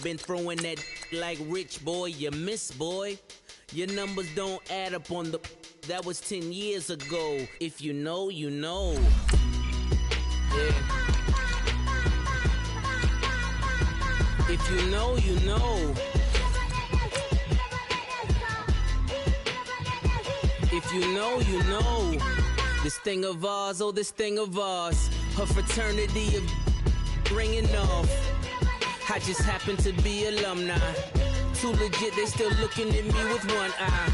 Been throwing that like rich boy, you miss boy. Your numbers don't add up on the. That was 10 years ago. If you know, you know. Yeah. If you know, you know. If you know, you know. This thing of ours, oh, this thing of ours. Her fraternity of ringing off. I just happen to be alumni. Too legit, they still looking at me with one eye.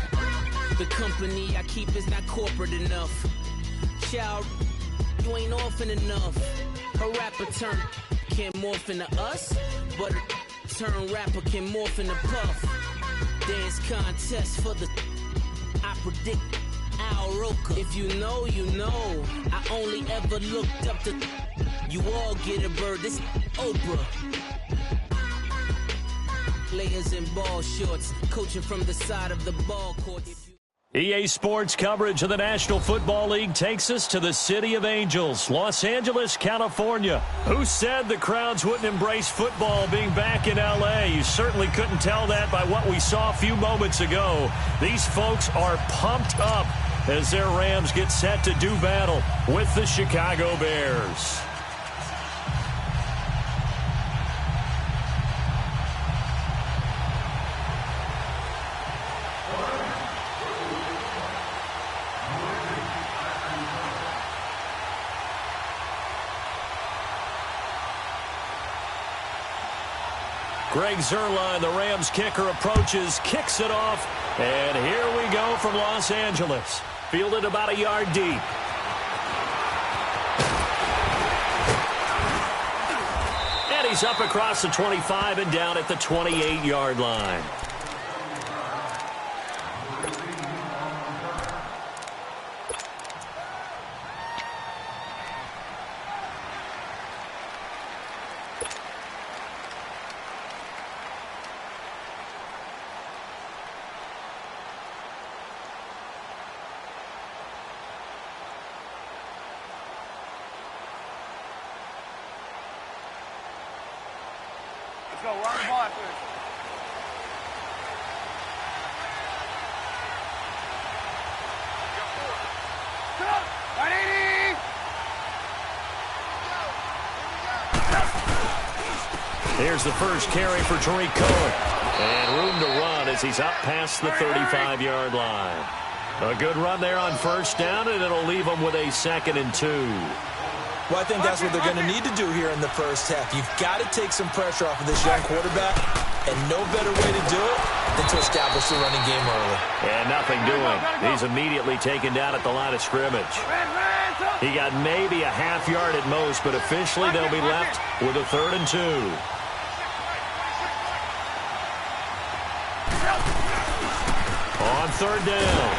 The company I keep is not corporate enough. Child, you ain't orphan enough. A rapper turn can't morph into us, but a turn rapper can morph into Puff. Dance contest for the I predict Al Roker. If you know, you know. I only ever looked up to you all get a bird. This Oprah. Players in ball shorts, coaching from the side of the ball court. EA Sports coverage of the National Football League takes us to the City of Angels, Los Angeles, California. Who said the crowds wouldn't embrace football being back in L.A.? You certainly couldn't tell that by what we saw a few moments ago. These folks are pumped up as their Rams get set to do battle with the Chicago Bears. Greg Zuerlein, the Rams kicker, approaches, kicks it off, and here we go from Los Angeles. Fielded about a yard deep. And he's up across the 25 and down at the 28-yard line. Let's go. We're on the ball after this. Here's the first carry for Tariq Cohen. And room to run as he's up past the 35-yard line. A good run there on first down, and it'll leave him with a 2nd and 2. Well, I think that's what they're going to need to do here in the first half. You've got to take some pressure off of this young quarterback, and no better way to do it than to establish the running game early. And nothing doing. He's immediately taken down at the line of scrimmage. He got maybe a half yard at most, but officially they'll be left with a 3rd and 2. On 3rd down,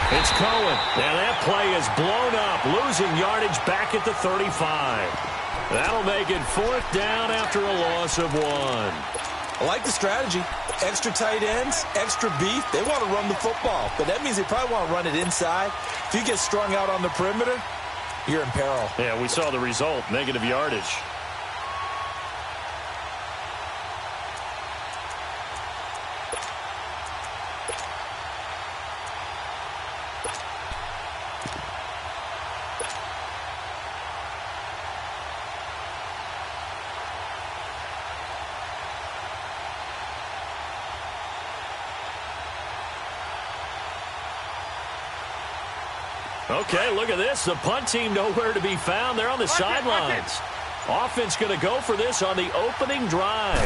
it's Cohen, and that play is blown up, losing yardage back at the 35. That'll make it 4th down after a loss of 1. I like the strategy. Extra tight ends, extra beef. They want to run the football, but that means they probably want to run it inside. If you get strung out on the perimeter, you're in peril. Yeah, we saw the result, negative yardage. Okay, look at this. The punt team nowhere to be found. They're on the sidelines. Offense going to go for this on the opening drive.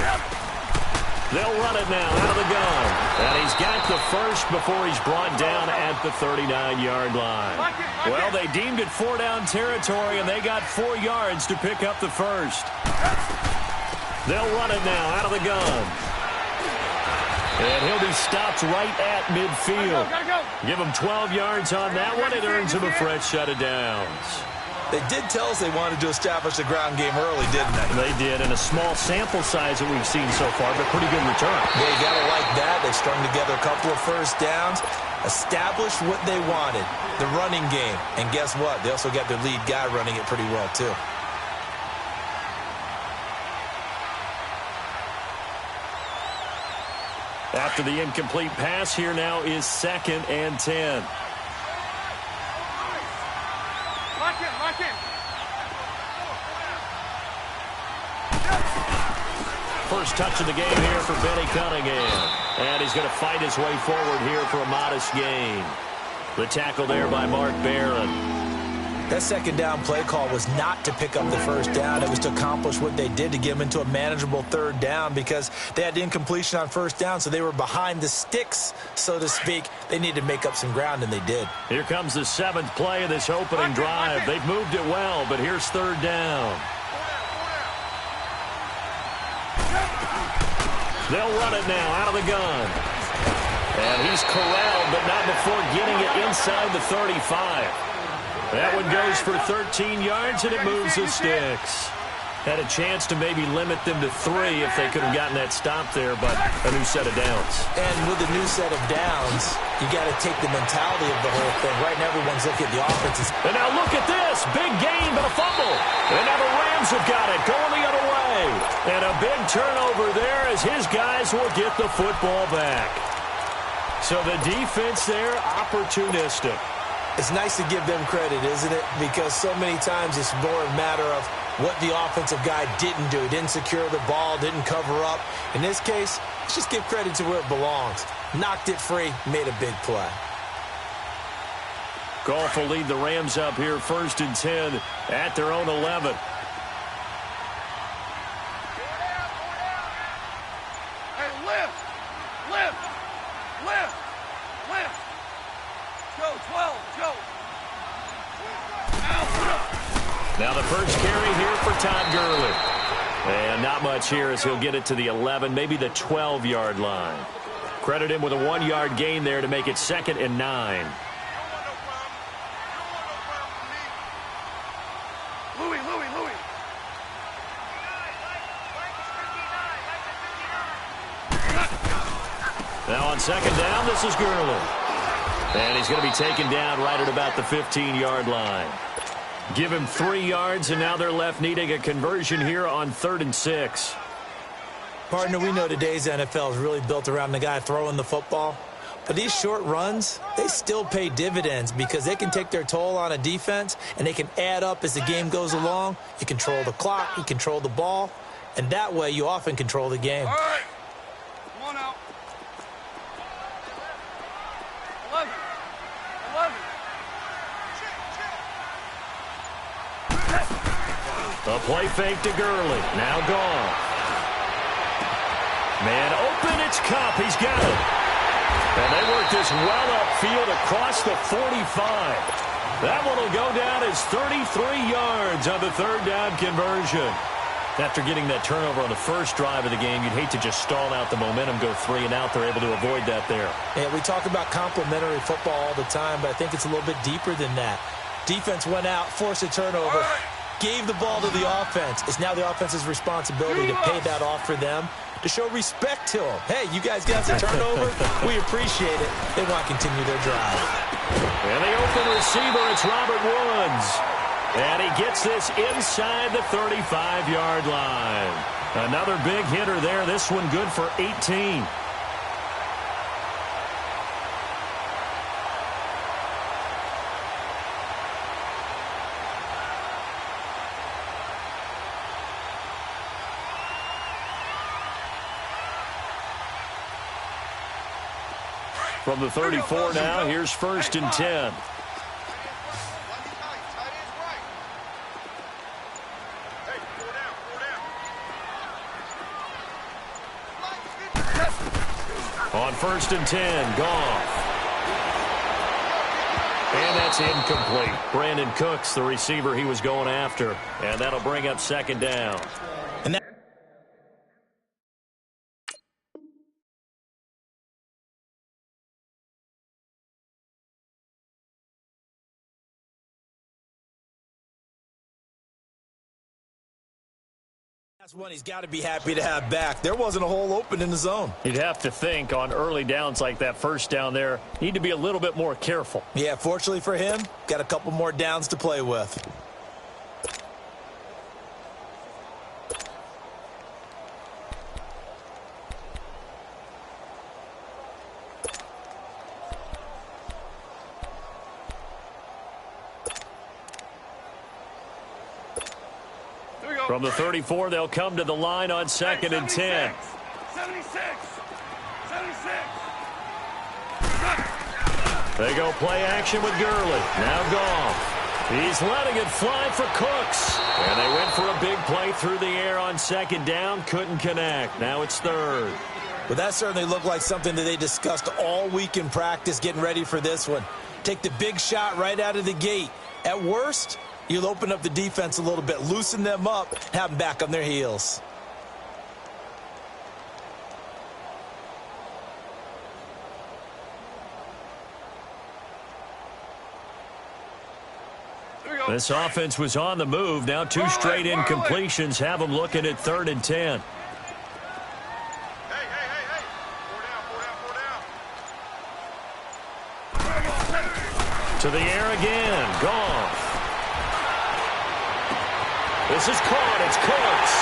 They'll run it now out of the gun. And he's got the first before he's brought down at the 39-yard line. Well, they deemed it 4-down territory, and they got 4 yards to pick up the first. They'll run it now out of the gun. And he'll be stopped right at midfield. Give him 12 yards on that one. It earns him a fresh set of downs. They did tell us they wanted to establish the ground game early, didn't they? They did, and a small sample size that we've seen so far, but pretty good return. They got to like that. They've strung together a couple of first downs, established what they wanted, the running game. And guess what? They also got their lead guy running it pretty well, too. After the incomplete pass, here now is 2nd and 10. Lock in. First touch of the game here for Benny Cunningham. And he's going to fight his way forward here for a modest gain. The tackle there by Mark Barron. That second down play call was not to pick up the first down. It was to accomplish what they did to get them into a manageable third down because they had incompletion on first down, so they were behind the sticks, so to speak. They needed to make up some ground, and they did. Here comes the 7th play of this opening drive. They've moved it well, but here's 3rd down. They'll run it now out of the gun. And he's corralled, but not before getting it inside the 35. That one goes for 13 yards, and it moves the sticks. Had a chance to maybe limit them to 3 if they could have gotten that stop there, but a new set of downs. And with a new set of downs, you got to take the mentality of the whole thing. Right now, everyone's looking at the offenses. And now look at this. Big gain, but a fumble. And now the Rams have got it, going the other way. And a big turnover there as his guys will get the football back. So the defense there, opportunistic. It's nice to give them credit, isn't it? Because so many times it's more a matter of what the offensive guy didn't do. Didn't secure the ball, didn't cover up. In this case, let's just give credit to where it belongs. Knocked it free, made a big play. Goff will lead the Rams up here 1st and 10 at their own 11. Hey, lift. Go, 12, go. Now the first carry here for Todd Gurley. And not much here as he'll get it to the 11, maybe the 12-yard line. Credit him with a 1-yard gain there to make it 2nd and 9. Louis. Now on 2nd down, this is Gurley. And he's going to be taken down right at about the 15-yard line. Give him 3 yards, and now they're left needing a conversion here on 3rd and 6. Partner, we know today's NFL is really built around the guy throwing the football. But these short runs, they still pay dividends because they can take their toll on a defense, and they can add up as the game goes along. You control the clock, you control the ball, and that way you often control the game. All right. Come on out. 11. A play fake to Gurley. Now gone. Man open, it's Kupp. He's got it. And they work this well upfield across the 45. That one will go down as 33 yards on the 3rd down conversion. After getting that turnover on the first drive of the game, you'd hate to just stall out the momentum, go 3 and out. They're able to avoid that there. Yeah, we talk about complementary football all the time, but I think it's a little bit deeper than that. Defense went out, forced a turnover, gave the ball to the offense. It's now the offense's responsibility to pay that off for them, to show respect to them. Hey, you guys got the turnover. We appreciate it. They want to continue their drive. And the open receiver, it's Robert Woods. And he gets this inside the 35-yard line. Another big hitter there. This one good for 18. From the 34 now, here's 1st and 10. On 1st and 10, Goff. And that's incomplete. Brandon Cooks, the receiver he was going after. And that'll bring up 2nd down. And that that's one he's got to be happy to have back. There wasn't a hole open in the zone. You'd have to think on early downs like that, 1st down there, need to be a little bit more careful. Yeah, fortunately for him, got a couple more downs to play with. From the 34, they'll come to the line on 2nd and 10. 76. They go play action with Gurley. Now Goff. He's letting it fly for Cooks. And they went for a big play through the air on 2nd down. Couldn't connect. Now it's 3rd. Well, that certainly looked like something that they discussed all week in practice getting ready for this one. Take the big shot right out of the gate. At worst, you'll open up the defense a little bit, loosen them up, have them back on their heels. This offense was on the move. Now 2 straight incompletions have them looking at 3rd and 10. To the air again. Goff. This is caught. It's Cooks.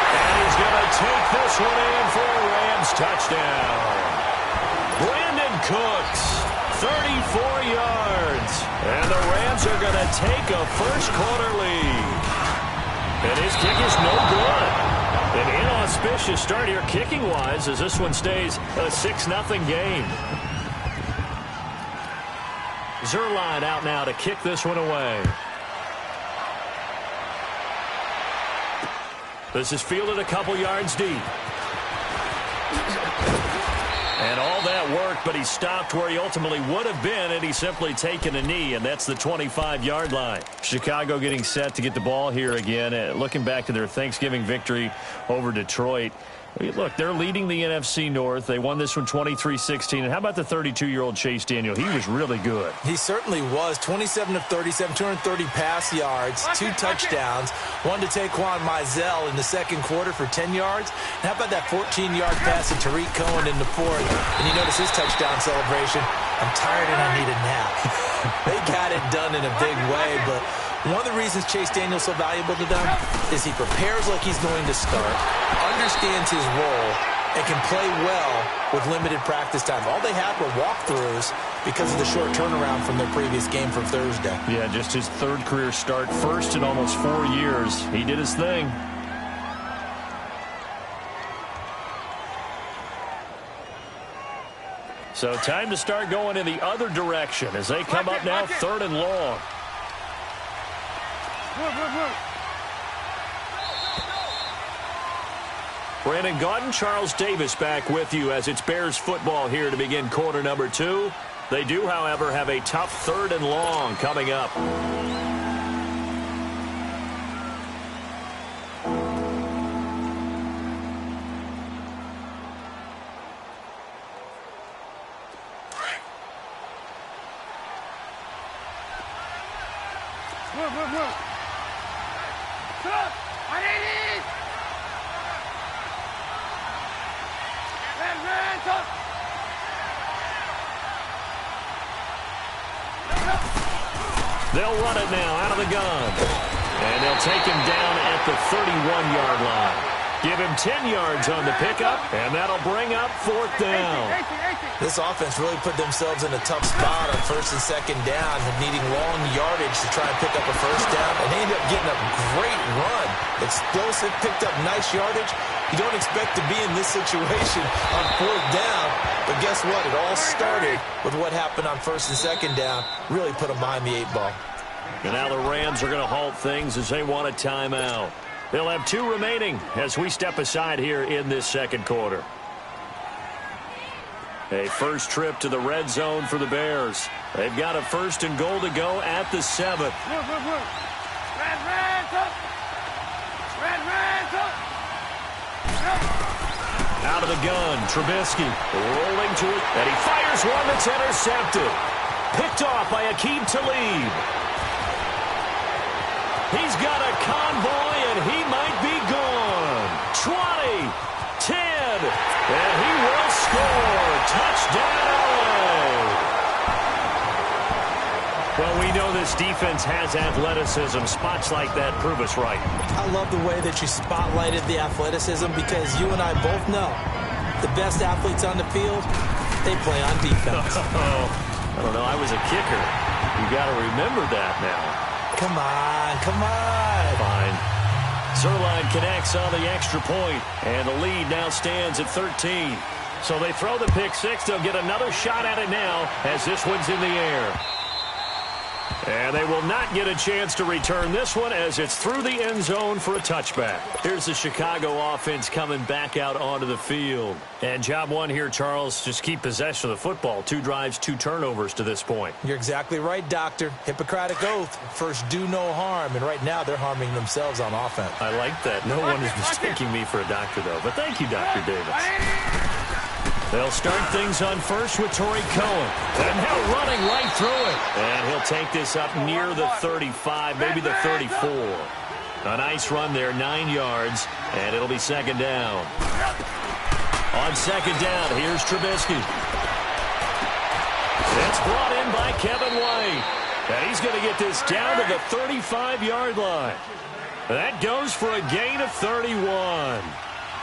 And he's going to take this one in for a Rams touchdown. Brandon Cooks, 34 yards. And the Rams are going to take a first-quarter lead. And his kick is no good. An inauspicious start here kicking-wise as this one stays a 6-0 game. Zerline out now to kick this one away. This is fielded a couple yards deep. And all that worked, but he stopped where he ultimately would have been, and he's simply taken a knee, and that's the 25-yard line. Chicago getting set to get the ball here again. Looking back to their Thanksgiving victory over Detroit. Look, they're leading the NFC North. They won this one 23-16. And how about the 32-year-old Chase Daniel? He was really good. He certainly was. 27 of 37, 230 pass yards, 2 touchdowns. One to Taquan Mizell in the second quarter for 10 yards. And how about that 14-yard pass to Tariq Cohen in the fourth? And you notice his touchdown celebration. I'm tired and I need a nap. They got it done in a big way, but one of the reasons Chase Daniel's so valuable to them is he prepares like he's going to start, understands his role, and can play well with limited practice time. All they had were walkthroughs because of the short turnaround from their previous game from Thursday. Yeah, just his 3rd career start, first in almost 4 years. He did his thing. So time to start going in the other direction as they come up now 3rd and long. Brandon Gaudin, Charles Davis back with you as it's Bears football here to begin quarter number 2. They do, however, have a tough 3rd and long coming up. They'll run it now out of the gun. And they'll take him down at the 31-yard line. Give him 10 yards on the pickup, and that'll bring up 4th down. This offense really put themselves in a tough spot on 1st and 2nd down, needing long yardage to try and pick up a 1st down, and they ended up getting a great run. Explosive, picked up nice yardage. You don't expect to be in this situation on 4th down, but guess what? It all started with what happened on 1st and 2nd down. Really put them behind the 8 ball. And now the Rams are going to halt things as they want a timeout. They'll have 2 remaining as we step aside here in this second quarter. A first trip to the red zone for the Bears. They've got a 1st and goal to go at the 7th. Out of the gun, Trubisky rolling to it, and he fires one that's intercepted. Picked off by Aqib Talib. He's got a convoy, and he might be gone. 20, 10, and he will score. Touchdown, LA. Well, we know this defense has athleticism. Spots like that prove us right. I love the way that you spotlighted the athleticism because you and I both know the best athletes on the field, they play on defense. I don't know. I was a kicker. You got to remember that now. Come on, come on. Fine. Zerline connects on the extra point, and the lead now stands at 13. So they throw the pick six. They'll get another shot at it now as this one's in the air. And they will not get a chance to return this one as it's through the end zone for a touchback. Here's the Chicago offense coming back out onto the field. And job one here, Charles, just keep possession of the football. 2 drives, 2 turnovers to this point. You're exactly right, Doctor. Hippocratic oath. First, do no harm. And right now, they're harming themselves on offense. I like that. No one is mistaking me for a doctor, though. But thank you, Dr. Davis. They'll start things on first with Torrey Cohen. And now running right through it. And he'll take this up near the 35, maybe the 34. A nice run there, 9 yards, and it'll be second down. On second down, here's Trubisky. It's brought in by Kevin White. And he's going to get this down to the 35-yard line. That goes for a gain of 31.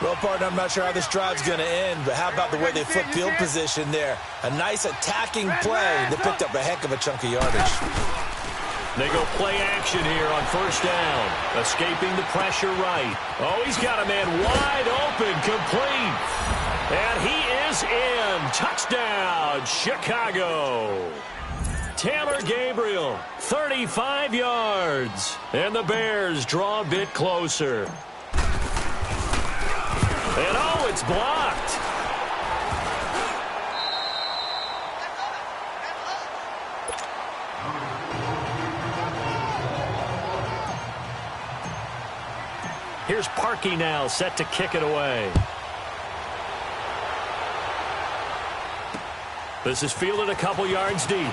Well, partner, I'm not sure how this drive's going to end, but how about the way they flip field position there? A nice attacking play. They picked up a heck of a chunk of yardage. They go play action here on first down. Escaping the pressure right. Oh, he's got a man wide open, complete. And he is in. Touchdown, Chicago. Taylor Gabriel, 35 yards. And the Bears draw a bit closer. And oh, it's blocked. Here's Parkey now, set to kick it away. This is fielded a couple yards deep.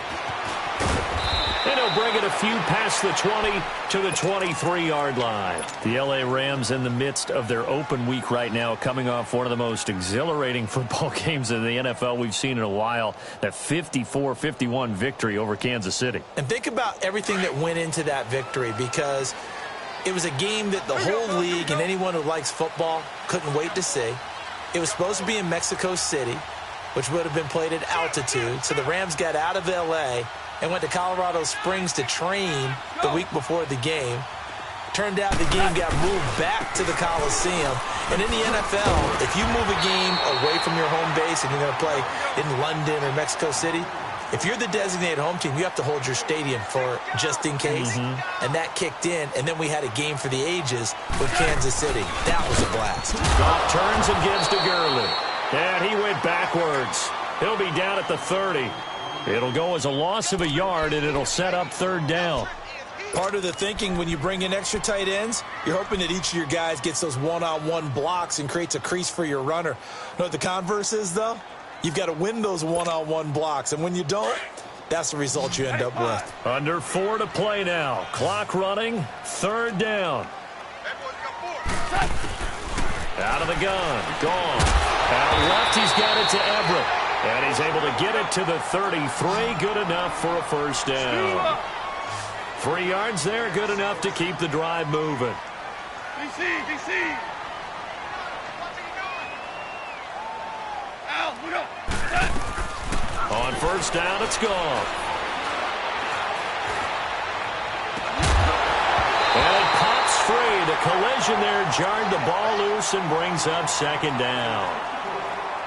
And he'll bring it a few past the 20 to the 23-yard line. The L.A. Rams in the midst of their open week right now, coming off one of the most exhilarating football games in the NFL we've seen in a while, that 54-51 victory over Kansas City. And think about everything that went into that victory, because it was a game that the whole league and anyone who likes football couldn't wait to see. It was supposed to be in Mexico City, which would have been played at altitude. So the Rams got out of L.A. and went to Colorado Springs to train the week before the game. Turned out the game got moved back to the Coliseum. And in the NFL, if you move a game away from your home base and you're going to play in London or Mexico City, if you're the designated home team, you have to hold your stadium for just in case. And that kicked in, and then we had a game for the ages with Kansas City. That was a blast. Goff turns and gives to Gurley. And he went backwards. He'll be down at the 30. It'll go as a loss of a yard, and it'll set up third down. Part of the thinking when you bring in extra tight ends, you're hoping that each of your guys gets those one-on-one blocks and creates a crease for your runner. You know what the converse is, though? You've got to win those one-on-one blocks, and when you don't, that's the result you end up with. Under 4 to play now. Clock running, third down. Out of the gun, gone. Out left, he's got it to Everett. And he's able to get it to the 33. Good enough for a first down. 3 yards there, good enough to keep the drive moving. DC. Al, look up. On first down, it's gone. And it pops free. The collision there jarred the ball loose and brings up second down.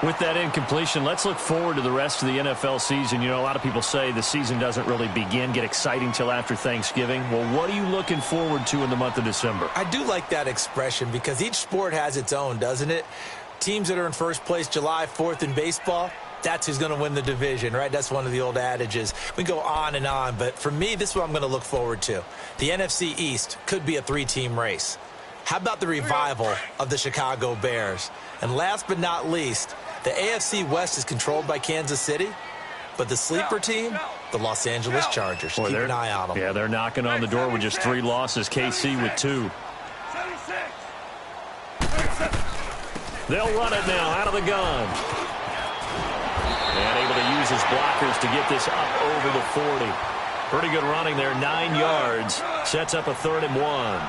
With that incompletion, let's look forward to the rest of the NFL season. You know, a lot of people say the season doesn't really get exciting till after Thanksgiving. Well, what are you looking forward to in the month of December? I do like that expression because each sport has its own, doesn't it? Teams that are in first place July 4th in baseball, that's who's going to win the division, right? That's one of the old adages. We go on and on, but for me, this is what I'm going to look forward to. The NFC East could be a 3-team race. How about the revival of the Chicago Bears? And last but not least, the AFC West is controlled by Kansas City, but the sleeper team, the Los Angeles Chargers. Keep an eye on them. Yeah, they're knocking on the door with just 3 losses. KC with 2. They'll run it now out of the gun. And able to use his blockers to get this up over the 40. Pretty good running there, 9 yards. Sets up a 3rd and 1.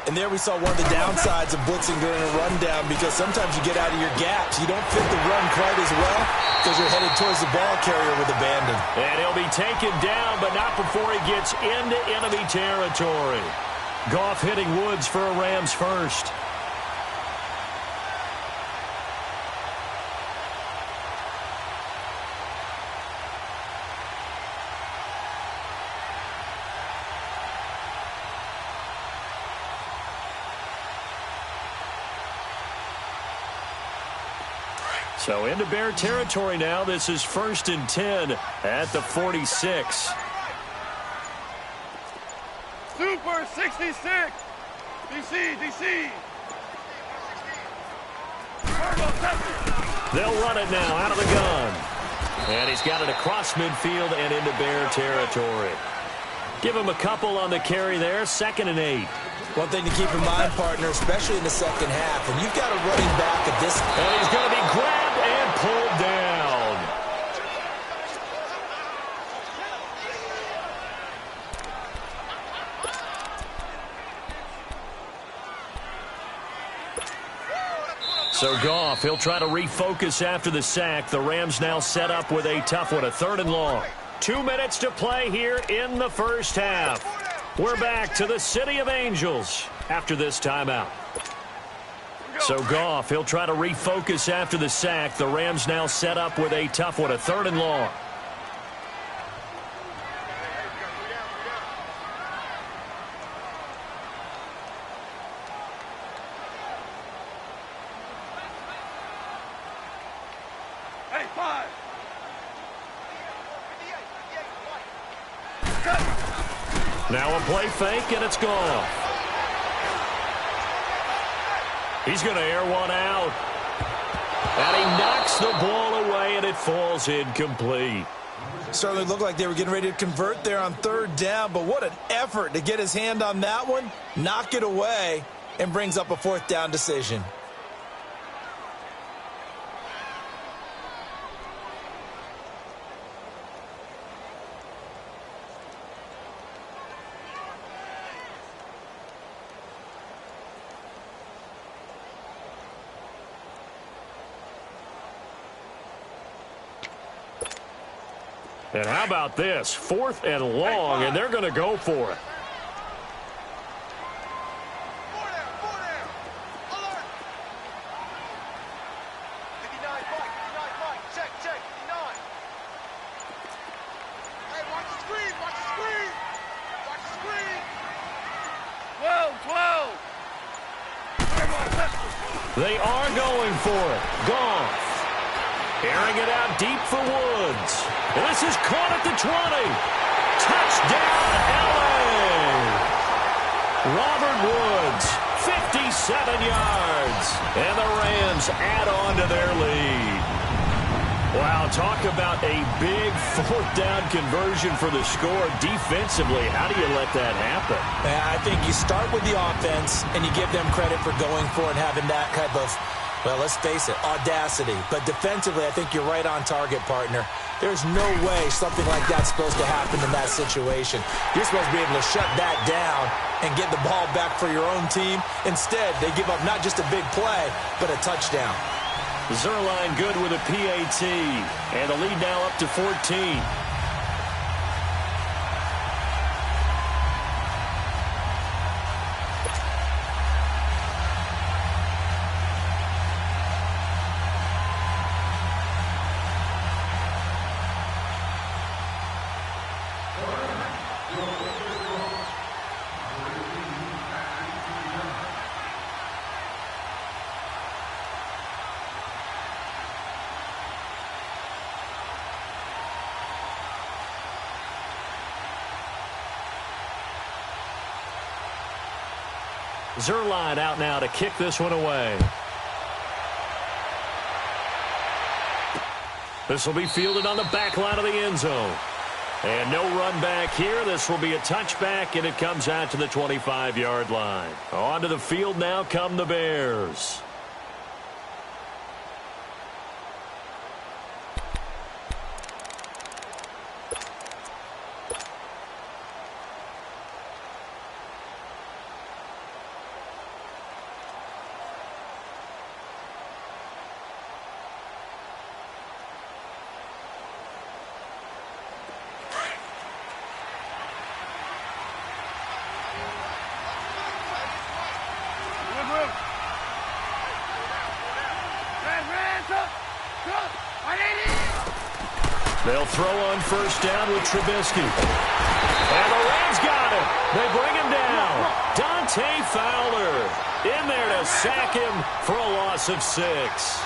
And there we saw one of the downsides of blitzing during a rundown, because sometimes you get out of your gaps. You don't fit the run quite as well because you're headed towards the ball carrier with abandon. And he'll be taken down, but not before he gets into enemy territory. Goff hitting Woods for a Rams first. So into Bear territory now. This is 1st and 10 at the 46. Super 66. DC. They'll run it now out of the gun. And he's got it across midfield and into Bear territory. Give him a couple on the carry there. 2nd and 8. One thing to keep in mind, partner, especially in the second half, when you've got a running back at this... And he's going to be grabbed and pulled down. So Goff, he'll try to refocus after the sack. The Rams now set up with a tough one, a 3rd and long. 2 minutes to play here in the first half. We're back to the City of Angels after this timeout. So Goff, he'll try to refocus after the sack. The Rams now set up with a tough one, a 3rd and long. Hey, 5. Now a play fake, and it's gone. He's going to air one out. And he knocks the ball away, and it falls incomplete. Certainly looked like they were getting ready to convert there on 3rd down, but what an effort to get his hand on that one, knock it away, and brings up a 4th down decision. And how about this? 4th and long, and they're going to go for it. They are going for it. Goff. Airing it out deep for Woods. This is caught at the 20. Touchdown, L.A. Robert Woods, 57 yards. And the Rams add on to their lead. Wow, talk about a big 4th down conversion for the score. Defensively, how do you let that happen? I think you start with the offense, and you give them credit for going for it and having that type of, well, let's face it, audacity. But defensively, I think you're right on target, partner. There's no way something like that's supposed to happen in that situation. You're supposed to be able to shut that down and get the ball back for your own team. Instead, they give up not just a big play, but a touchdown. Zerline good with a PAT. And the lead now up to 14. Zerline out now to kick this one away. This will be fielded on the back line of the end zone. And no run back here. This will be a touchback, and it comes out to the 25-yard line. Onto the field now come the Bears. They'll throw on first down with Trubisky. And the Rams got him. They bring him down. Dante Fowler in there to sack him for a loss of 6.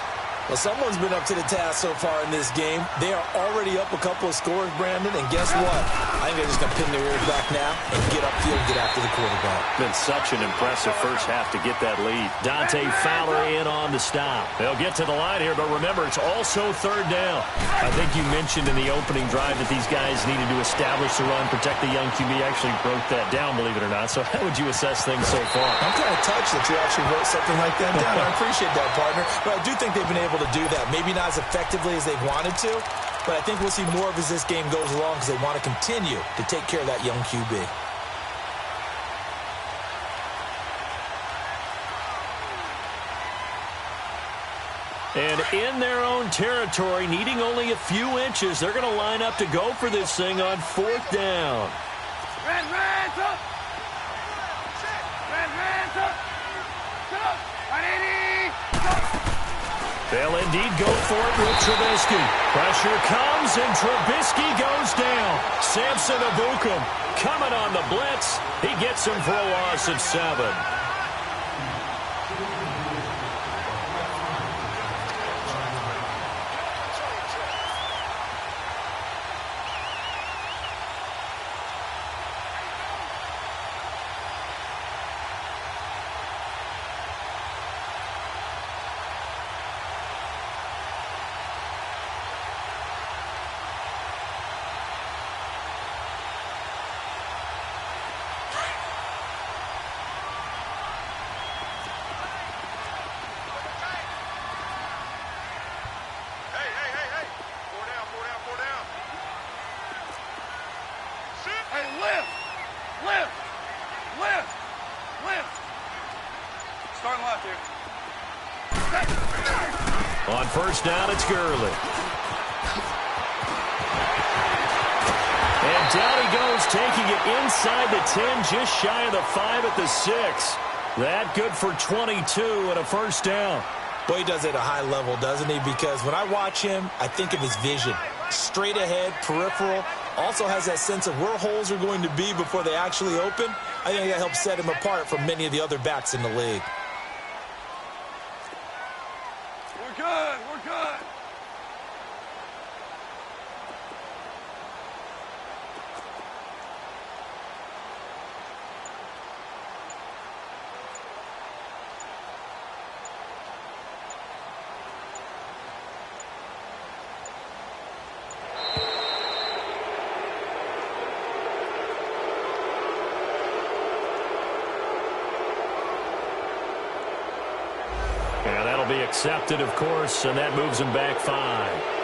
Well, someone's been up to the task so far in this game. They are already up a couple of scores, Brandon, and guess what? I think they're just going to pin their ears back now and get upfield and get after the quarterback. Been such an impressive first half to get that lead. Dante Fowler in on the stop. They'll get to the line here, but remember, it's also third down. I think you mentioned in the opening drive that these guys needed to establish the run, protect the young QB. Actually broke that down, believe it or not. So how would you assess things so far? I'm kind of touched that you actually wrote something like that down. I appreciate that, partner. But I do think they've been able to do that. Maybe not as effectively as they've wanted to, but I think we'll see more of as this game goes along because they want to continue to take care of that young QB. And in their own territory, needing only a few inches, they're going to line up to go for this thing on fourth down. Reds up! Reds up! Up! 180! They'll indeed go for it with Trubisky. Pressure comes, and Trubisky goes down. Samson Ebukam coming on the blitz. He gets him for a loss of 7. On first down, it's Gurley. And down he goes, taking it inside the 10, just shy of the 5 at the 6. That good for 22 and a first down. Boy, he does it at a high level, doesn't he? Because when I watch him, I think of his vision. Straight ahead, peripheral, also has that sense of where holes are going to be before they actually open. I think that helps set him apart from many of the other backs in the league. We're good. We're good. And that'll be accepted, of course, and that moves him back 5.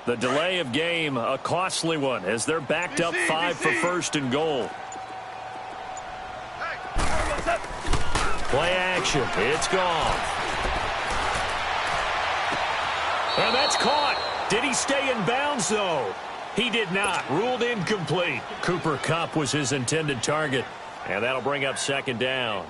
The delay of game, a costly one, as they're backed up 5 for first and goal. Play action. It's gone. And that's caught. Did he stay in bounds, though? He did not. Ruled incomplete. Cooper Kupp was his intended target. And that'll bring up second down.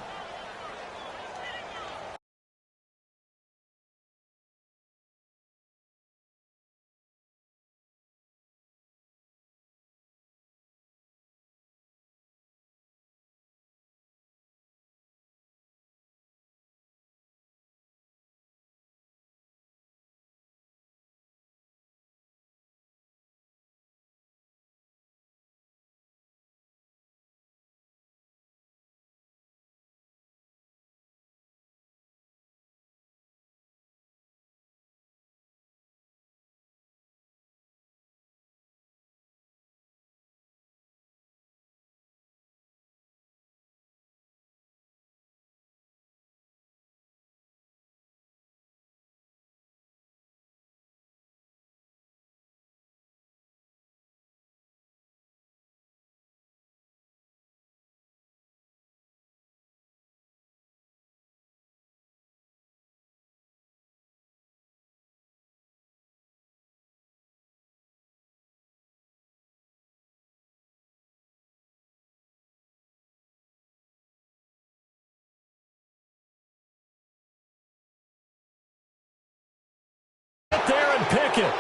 There and pick it.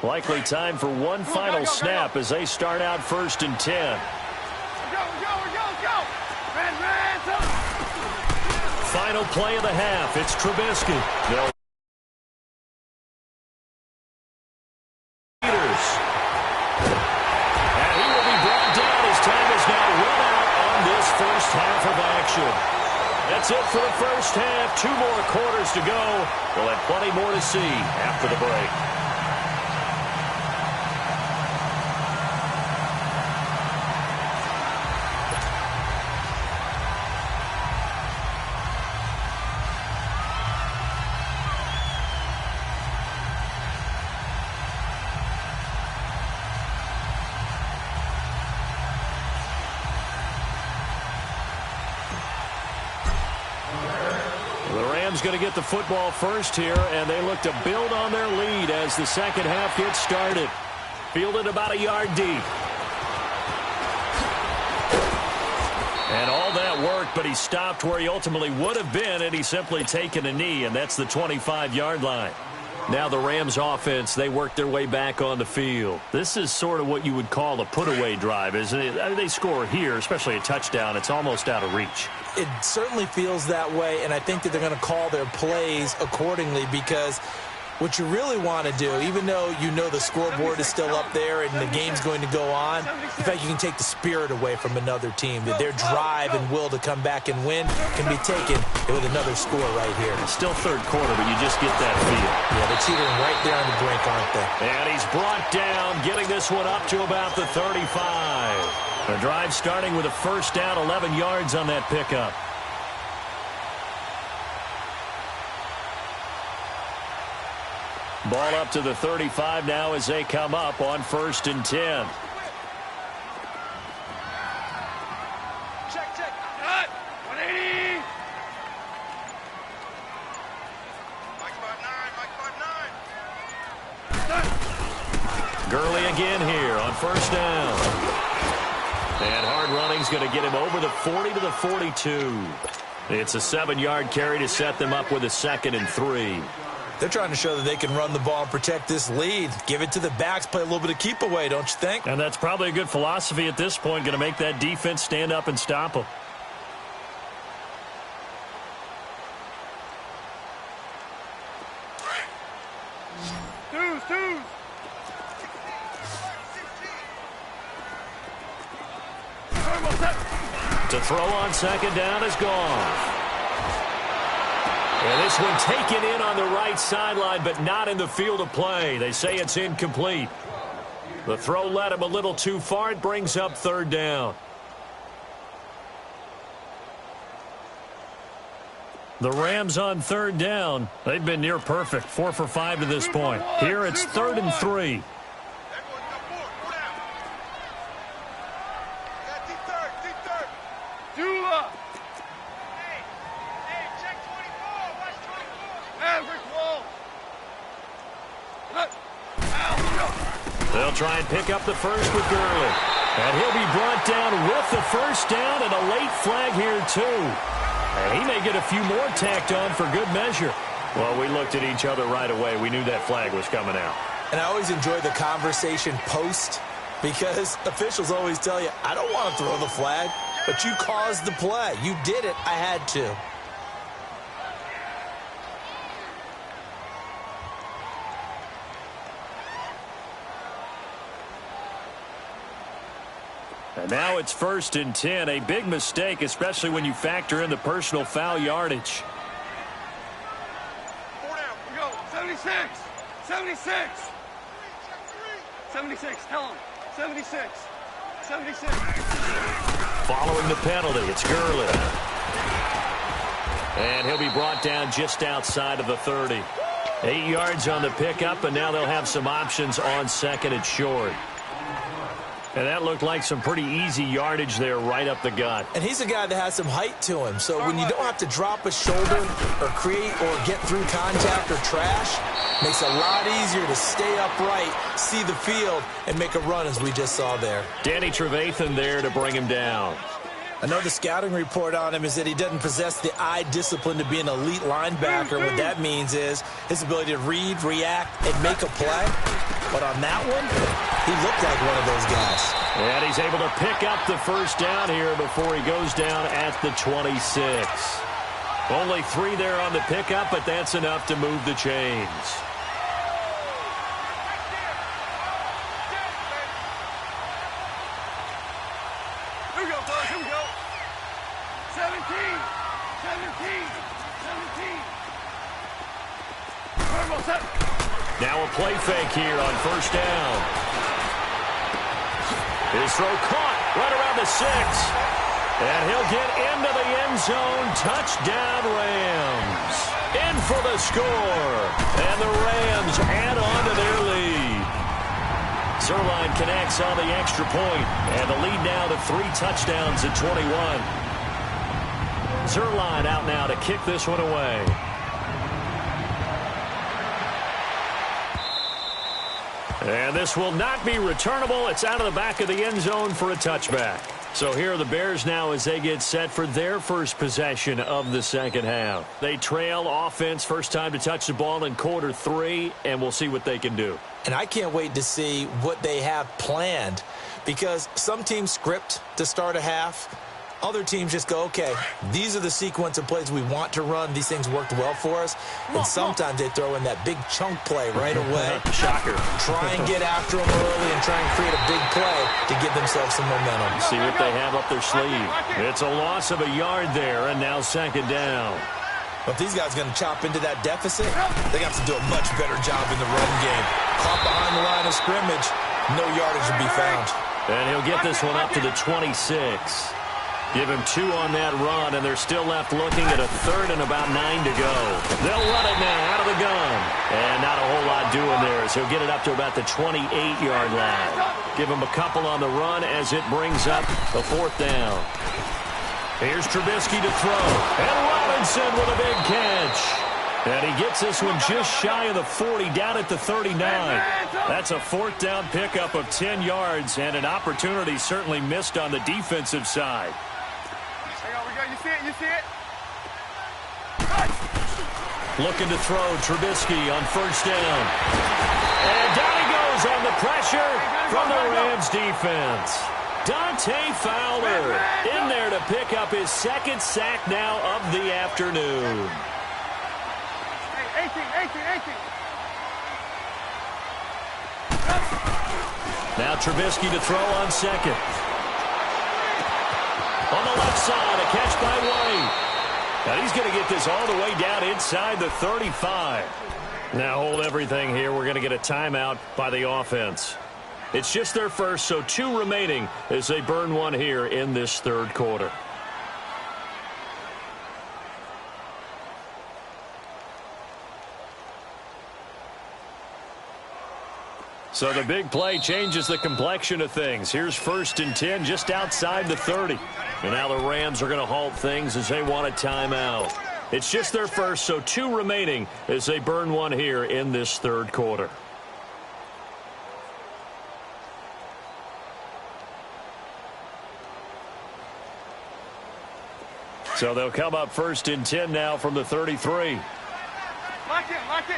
Likely time for one final snap as they start out 1st and 10. Go. Final play of the half. It's Trubisky. They'll and he will be brought down. His time is now run out on this first half of action. That's it for the first half. 2 more quarters to go. We'll have plenty more to see after the break. Going to get the football first here, and they look to build on their lead as the second half gets started. Fielded about a yard deep. And all that work, but he stopped where he ultimately would have been, and he's simply taken a knee, and that's the 25-yard line. Now the Rams offense, they work their way back on the field. This is sort of what you would call a put-away drive, isn't it? I mean, they score here, especially a touchdown. It's almost out of reach. It certainly feels that way, and I think that they're going to call their plays accordingly because what you really want to do, even though you know the scoreboard is still up there and the game's going to go on, in fact, you can take the spirit away from another team, that their drive and will to come back and win can be taken with another score right here. It's still third quarter, but you just get that feel. Yeah, they're teetering right there on the brink, aren't they? And he's brought down, getting this one up to about the 35. The drive starting with a first down, 11 yards on that pickup. Ball up to the 35 now as they come up on 1st and 10. Check. Cut. 180. Mike 5'9". Gurley again here on first down. And hard running's going to get him over the 40 to the 42. It's a 7-yard carry to set them up with a 2nd and 3. They're trying to show that they can run the ball and protect this lead. Give it to the backs, play a little bit of keep away, don't you think? And that's probably a good philosophy at this point, going to make that defense stand up and stop them. Twos. To throw on second down is gone. And this one taken in on the right sideline, but not in the field of play. They say it's incomplete. The throw led him a little too far. It brings up third down. The Rams on third down. They've been near perfect. 4 for 5 to this point. Here it's 3rd and 3. They'll try and pick up the first with Gurley. And he'll be brought down with the first down and a late flag here too. And he may get a few more tacked on for good measure. Well, we looked at each other right away. We knew that flag was coming out. And I always enjoy the conversation post because officials always tell you, I don't want to throw the flag, but you caused the play. You did it. I had to. And now it's 1st and 10. A big mistake, especially when you factor in the personal foul yardage. 4 down. We go. 76. 76. 76. Tell him. 76. 76. Following the penalty, it's Gurley. And he'll be brought down just outside of the 30. 8 yards on the pickup, and now they'll have some options on 2nd and short. And that looked like some pretty easy yardage there right up the gut. And he's a guy that has some height to him. So when you don't have to drop a shoulder or create or get through contact or trash, makes it a lot easier to stay upright, see the field, and make a run as we just saw there. Danny Trevathan there to bring him down. I know the scouting report on him is that he doesn't possess the eye discipline to be an elite linebacker. What that means is his ability to read, react, and make a play. But on that one, he looked like one of those guys. And he's able to pick up the first down here before he goes down at the 26. Only 3 there on the pickup, but that's enough to move the chains. Here we go, fellas. Here we go. 17. 17. 17. Now a play fake here on first down. His throw caught right around the 6. And he'll get into the end zone. Touchdown, Rams. In for the score. And the Rams add on to their lead. Zerline connects on the extra point. And the lead now to 3 touchdowns at 21. Zerline out now to kick this one away. And this will not be returnable. It's out of the back of the end zone for a touchback. So here are the Bears now as they get set for their first possession of the second half. They trail offense, first time to touch the ball in quarter 3, and we'll see what they can do. And I can't wait to see what they have planned because some teams script to start a half. Other teams just go, okay, these are the sequence of plays we want to run. These things worked well for us. And sometimes they throw in that big chunk play right away. Shocker. Try and get after them early and try and create a big play to give themselves some momentum. See what they have up their sleeve. It's a loss of a yard there, and now second down. But if these guys are going to chop into that deficit, they got to do a much better job in the run game. Caught behind the line of scrimmage, no yardage to be found. And he'll get this one up to the 26. Give him 2 on that run, and they're still left looking at a 3rd and about 9 to go. They'll run it now out of the gun. And not a whole lot doing there, so he'll get it up to about the 28-yard line. Give him a couple on the run as it brings up a 4th down. Here's Trubisky to throw. And Robinson with a big catch. And he gets this one just shy of the 40, down at the 39. That's a 4th down pickup of 10 yards, and an opportunity certainly missed on the defensive side. Hang on, we got, you see it, you see it? Looking to throw Trubisky on first down. And down he goes on the pressure from the Rams defense. Dante Fowler in there to pick up his 2nd sack now of the afternoon. 18, 18. Now Trubisky to throw on 2nd. On the left side, a catch by White. And he's going to get this all the way down inside the 35. Now hold everything here. We're going to get a timeout by the offense. It's just their first, so 2 remaining as they burn one here in this third quarter. So the big play changes the complexion of things. Here's 1st and 10 just outside the 30. And now the Rams are going to halt things as they want a timeout. It's just their first, so 2 remaining as they burn one here in this third quarter. So they'll come up 1st and 10 now from the 33. Lock in, lock in.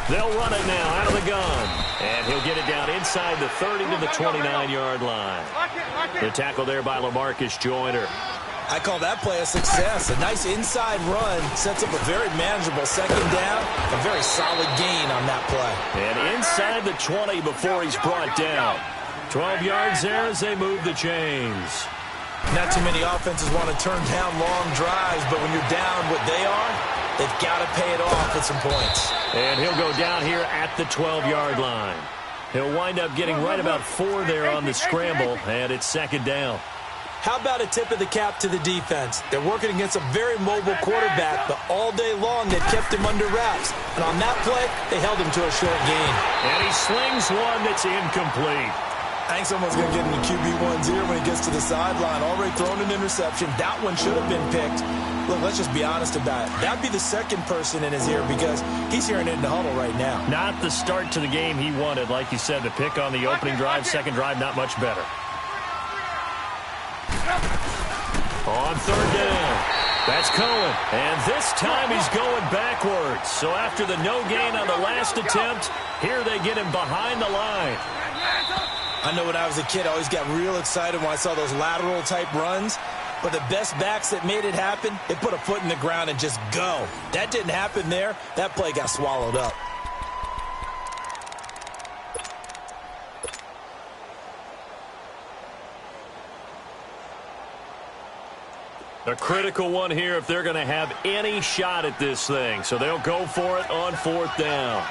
They'll run it now out of the gun. And he'll get it down inside the 30 to the 29-yard line. The tackle there by LaMarcus Joyner. I call that play a success. A nice inside run sets up a very manageable second down. A very solid gain on that play. And inside the 20 before he's brought down. 12 yards there as they move the chains. Not too many offenses want to turn down long drives, but when you're down what they are, they've got to pay it off with some points. And he'll go down here at the 12-yard line. He'll wind up getting right about 4 there on the scramble, and it's 2nd down. How about a tip of the cap to the defense? They're working against a very mobile quarterback, but all day long they've kept him under wraps. And on that play, they held him to a short gain. And he slings one that's incomplete. I think someone's going to get into QB1's ear when he gets to the sideline. Already thrown an interception. That one should have been picked. Look, let's just be honest about it. That'd be the second person in his ear because he's hearing it in the huddle right now. Not the start to the game he wanted. Like you said, the pick on the opening drive, second drive, not much better. On 3rd down, that's Cohen. And this time he's going backwards. So after the no gain on the last attempt, here they get him behind the line. I know when I was a kid, I always got real excited when I saw those lateral-type runs. But the best backs that made it happen, they put a foot in the ground and just go. That didn't happen there. That play got swallowed up. A critical one here if they're going to have any shot at this thing. So they'll go for it on 4th down.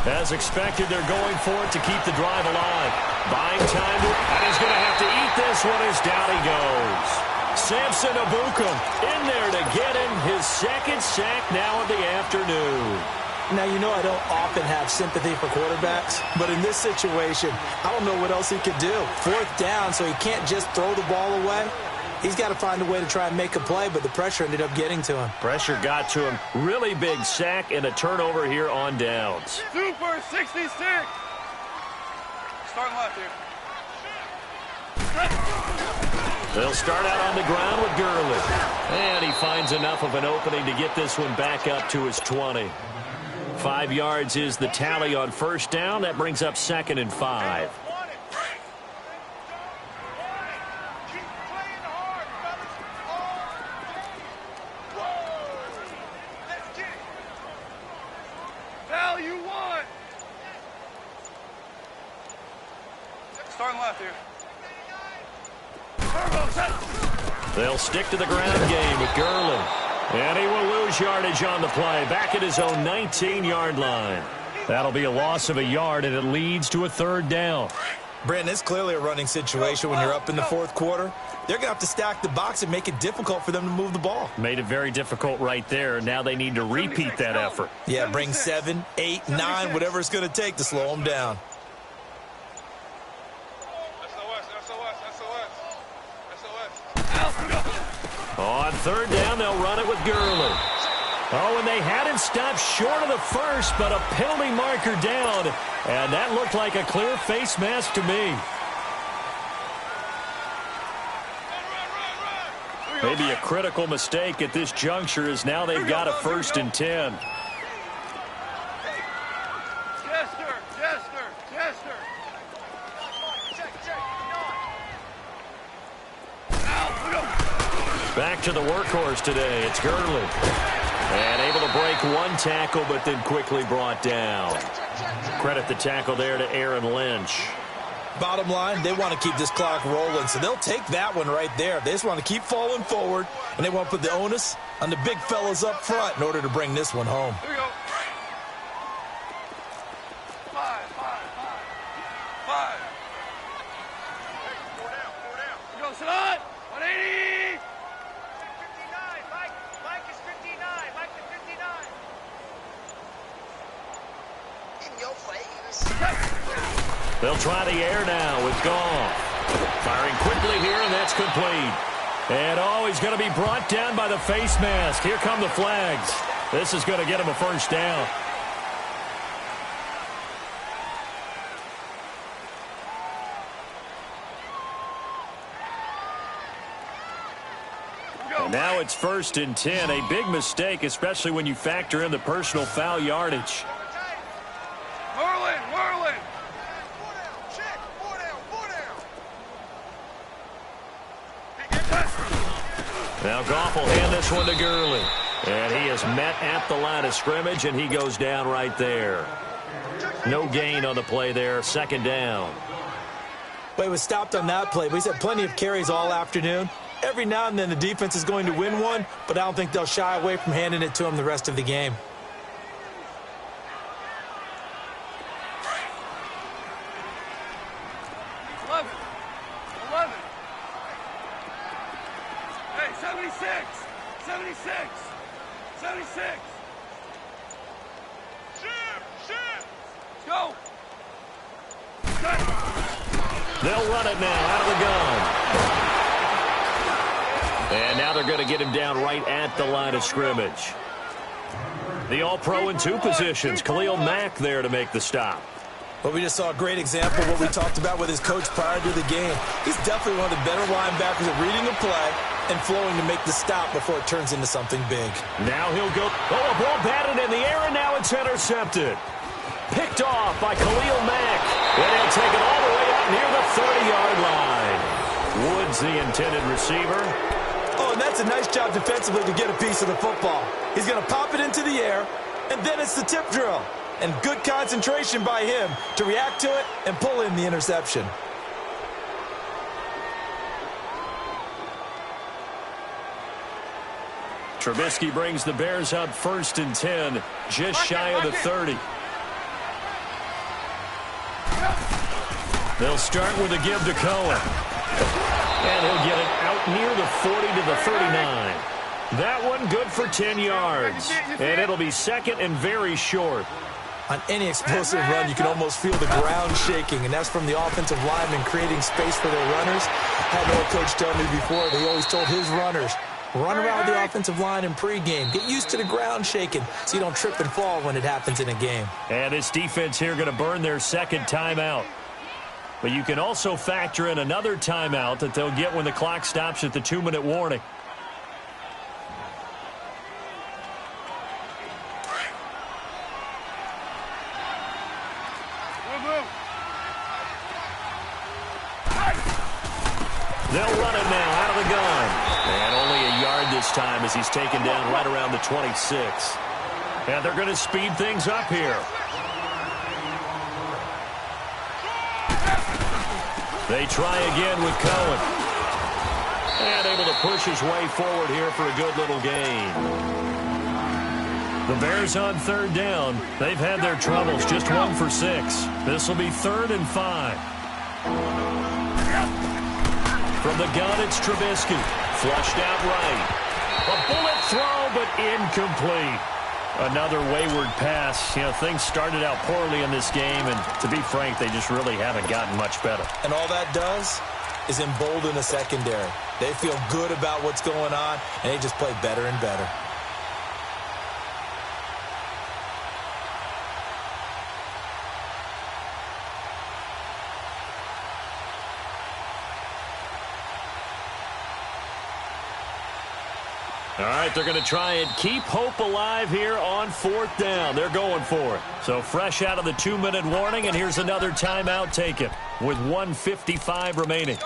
As expected, they're going for it to keep the drive alive. Buying time, and he's going to have to eat this one as down he goes. Samson Abukum in there to get him his 2nd sack now of the afternoon. Now, you know I don't often have sympathy for quarterbacks, but in this situation, I don't know what else he could do. 4th down, so he can't just throw the ball away. He's got to find a way to try and make a play, but the pressure ended up getting to him. Pressure got to him. Really big sack and a turnover here on downs. Super 66. Starting left here. They'll start out on the ground with Gurley. And he finds enough of an opening to get this one back up to his 20. 5 yards is the tally on 1st down. That brings up 2nd and 5. Starting left here. They'll stick to the ground game with Gurley. And he will lose yardage on the play. Back at his own 19-yard line. That'll be a loss of a yard, and it leads to a 3rd down. Brandon, it's clearly a running situation when you're up in the 4th quarter. They're going to have to stack the box and make it difficult for them to move the ball. Made it very difficult right there. Now they need to repeat that effort. Yeah, bring 7, 8, 9, whatever it's going to take to slow them down. On 3rd down, they'll run it with Gurley. Oh, and they had him stopped short of the first, but a penalty marker down. And that looked like a clear face mask to me. Maybe a critical mistake at this juncture as now they've got a 1st and 10. Back to the workhorse today. It's Gurley. And able to break one tackle, but then quickly brought down. Credit the tackle there to Aaron Lynch. Bottom line, they want to keep this clock rolling, so they'll take that one right there. They just want to keep falling forward, and they want to put the onus on the big fellas up front in order to bring this one home. Here we go. 5. Hey, 4 down. Here we go, sit on. 180. 59. Mike is 59. Mike is 59. In your face. They'll try the air now with Goff. Firing quickly here, and that's complete. And, he's going to be brought down by the face mask. Here come the flags. This is going to get him a first down. And now it's 1st and 10. A big mistake, especially when you factor in the personal foul yardage. Whirling. Now Goff will hand this one to Gurley. And he is met at the line of scrimmage, and he goes down right there. No gain on the play there, 2nd down. But he was stopped on that play, but he's had plenty of carries all afternoon. Every now and then the defense is going to win one, but I don't think they'll shy away from handing it to him the rest of the game. Hey, 76. Let's go. They'll run it now out of the gun. And now they're going to get him down right at the line of scrimmage. The All-Pro in 2 positions. Khalil Mack there to make the stop. Well, we just saw a great example of what we talked about with his coach prior to the game. He's definitely one of the better linebackers at reading a play and flowing to make the stop before it turns into something big. Now he'll go. Oh, a ball batted in the air, and now it's intercepted. Picked off by Khalil Mack. And he'll take it all the way out near the 30-yard line. Woods, the intended receiver. Oh, and that's a nice job defensively to get a piece of the football. He's going to pop it into the air, and then it's the tip drill. And good concentration by him to react to it and pull in the interception. Trubisky brings the Bears up 1st and 10, just shy of the 30. They'll start with a give to Cohen. And he'll get it out near the 40 to the 39. That one good for 10 yards. And it'll be 2nd and very short. On any explosive run, you can almost feel the ground shaking, and that's from the offensive linemen creating space for their runners. I had an old coach tell me before, they always told his runners, run around the offensive line in pregame. Get used to the ground shaking so you don't trip and fall when it happens in a game. And this defense here going to burn their 2nd timeout. But you can also factor in another timeout that they'll get when the clock stops at the 2-minute warning. They'll run it now out of the gun. And only a yard this time as he's taken down right around the 26. And they're going to speed things up here. They try again with Cohen. And able to push his way forward here for a good little gain. The Bears on 3rd down. They've had their troubles, just 1 for 6. This will be 3rd and 5. From the gun, it's Trubisky. Flushed out right. A bullet throw, but incomplete. Another wayward pass. You know, things started out poorly in this game, and to be frank, they just really haven't gotten much better. And all that does is embolden the secondary. They feel good about what's going on, and they just play better and better. All right, they're going to try and keep hope alive here on 4th down. They're going for it. So fresh out of the 2-minute warning, and here's another timeout taken with 1:55 remaining.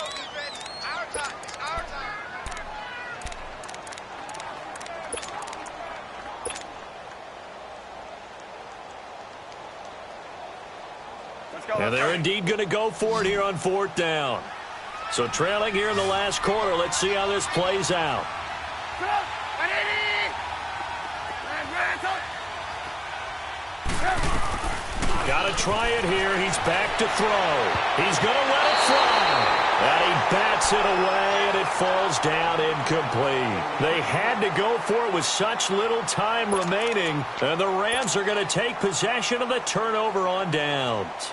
And they're indeed going to go for it here on 4th down. So trailing here in the last quarter. Let's see how this plays out. Got to try it here. He's back to throw. He's going to let it fly. And he bats it away, and it falls down incomplete. They had to go for it with such little time remaining, and the Rams are going to take possession of the turnover on downs.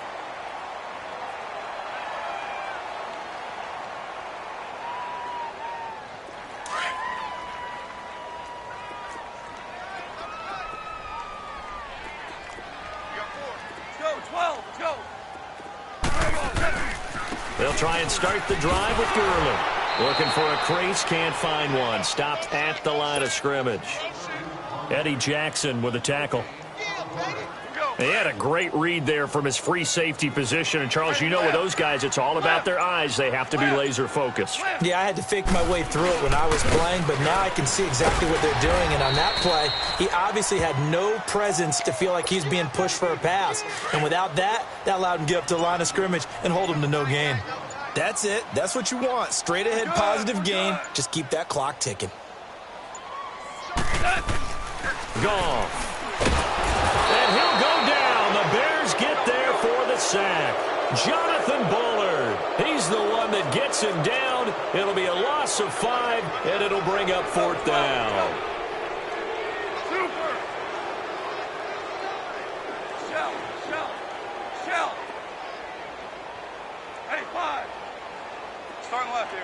They'll try and start the drive with Gurley. Looking for a crease, can't find one. Stopped at the line of scrimmage. Eddie Jackson with a tackle. He had a great read there from his free safety position. And, Charles, you know with those guys, it's all about their eyes. They have to be laser focused. Yeah, I had to fake my way through it when I was playing, but now I can see exactly what they're doing. And on that play, he obviously had no presence to feel like he's being pushed for a pass. And without that, that allowed him to get up to the line of scrimmage and hold him to no gain. That's it. That's what you want. Straight ahead positive gain. Just keep that clock ticking. Goff. And he'll go down. The Bears get there for the sack. Jonathan Bullard. He's the one that gets him down. It'll be a loss of 5, and it'll bring up 4th down. Super. Shell. Hey, 5. Starting left here.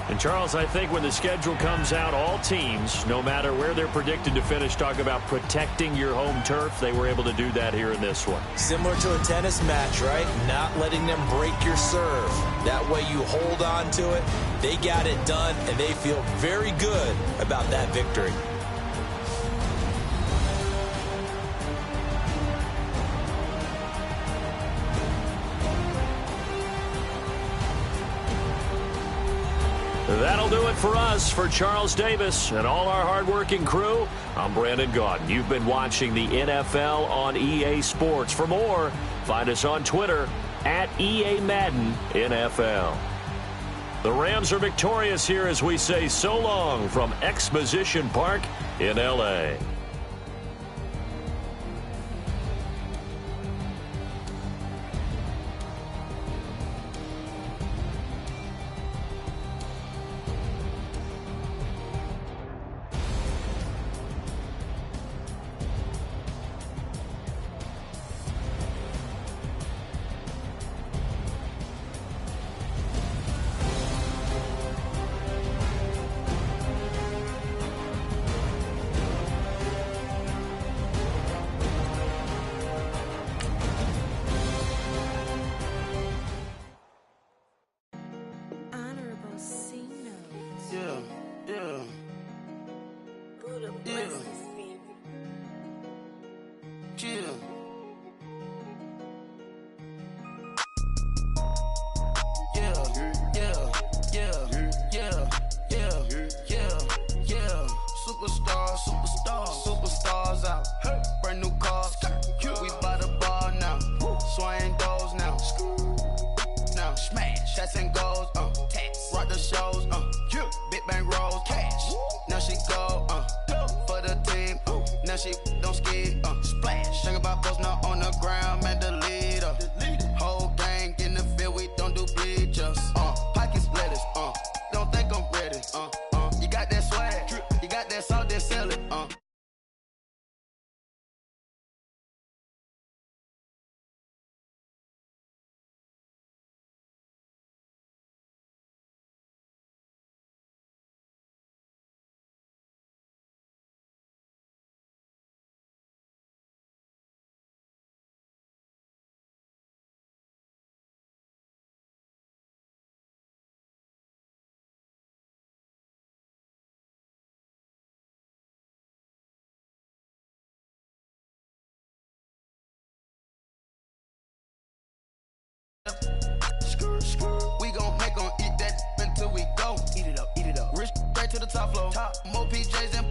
And, Charles, I think when the schedule comes out, all teams, no matter where they're predicted to finish, talk about protecting your home turf. They were able to do that here in this one. Similar to a tennis match, right? Not letting them break your serve. That way you hold on to it. They got it done, and they feel very good about that victory. That'll do it for us. For Charles Davis and all our hardworking crew, I'm Brandon Gaudin. You've been watching the NFL on EA Sports. For more, find us on Twitter at EA Madden NFL. The Rams are victorious here as we say so long from Exposition Park in L.A. Superstars out. Brand new cars. We buy the ball now. Swing doors now. Now smash. Shots and goals. Rock the shows. Big bang rolls. Cash. Now she go. For the team. Now she don't ski. Splash. Think about post now on the ground. Man, the leader. Whole gang in the field. We don't do bleachers. Pockets lettuce. Don't think I'm ready. You got that swag. You got that salt, then sell it. to the top floor. More PJs than